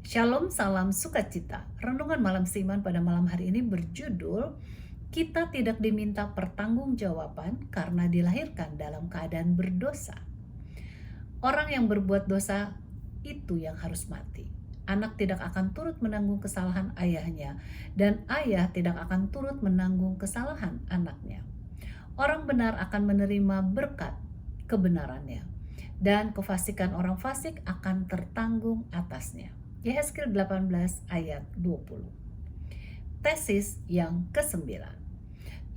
Shalom, salam sukacita. Renungan malam Siman pada malam hari ini berjudul Kita tidak diminta pertanggungjawaban karena dilahirkan dalam keadaan berdosa. Orang yang berbuat dosa itu yang harus mati. Anak tidak akan turut menanggung kesalahan ayahnya, dan ayah tidak akan turut menanggung kesalahan anaknya. Orang benar akan menerima berkat kebenarannya, dan kefasikan orang fasik akan tertanggung atasnya. Yehezkiel 18 ayat 20. Tesis yang ke-9.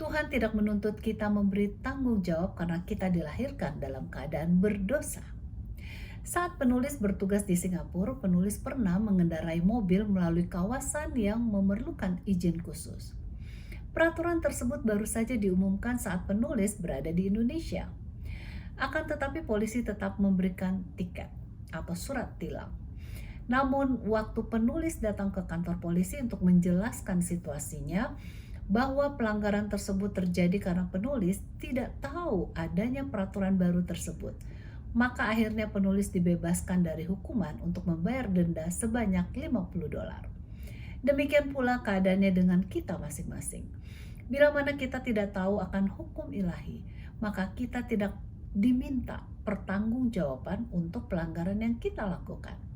Tuhan tidak menuntut kita memberi tanggung jawab karena kita dilahirkan dalam keadaan berdosa. Saat penulis bertugas di Singapura, penulis pernah mengendarai mobil melalui kawasan yang memerlukan izin khusus. Peraturan tersebut baru saja diumumkan saat penulis berada di Indonesia. Akan tetapi polisi tetap memberikan tiket atau surat tilang. Namun waktu penulis datang ke kantor polisi untuk menjelaskan situasinya, bahwa pelanggaran tersebut terjadi karena penulis tidak tahu adanya peraturan baru tersebut. Maka akhirnya penulis dibebaskan dari hukuman untuk membayar denda sebanyak $50. Demikian pula keadaannya dengan kita masing-masing. Bila mana kita tidak tahu akan hukum ilahi, maka kita tidak diminta pertanggungjawaban untuk pelanggaran yang kita lakukan.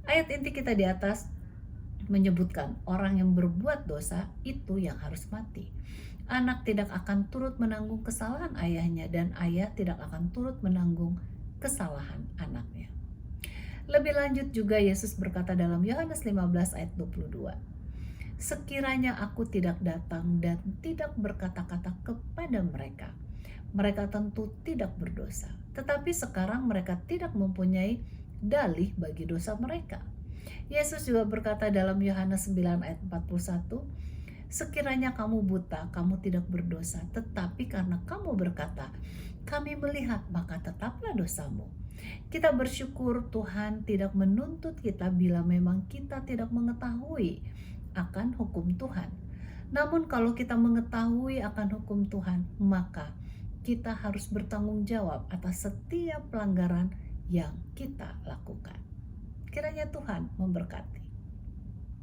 Ayat inti kita di atas menyebutkan orang yang berbuat dosa itu yang harus mati. Anak tidak akan turut menanggung kesalahan ayahnya, dan ayah tidak akan turut menanggung kesalahan anaknya. Lebih lanjut juga Yesus berkata dalam Yohanes 15 ayat 22. Sekiranya aku tidak datang dan tidak berkata-kata kepada mereka, mereka tentu tidak berdosa. Tetapi sekarang mereka tidak mempunyai dalih bagi dosa mereka. Yesus juga berkata dalam Yohanes 9 ayat 41, sekiranya kamu buta, kamu tidak berdosa, tetapi karena kamu berkata, kami melihat, maka tetaplah dosamu. Kita bersyukur Tuhan tidak menuntut kita bila memang kita tidak mengetahui akan hukum Tuhan. Namun kalau kita mengetahui akan hukum Tuhan, maka kita harus bertanggung jawab atas setiap pelanggaran yang kita lakukan. Kiranya Tuhan memberkati.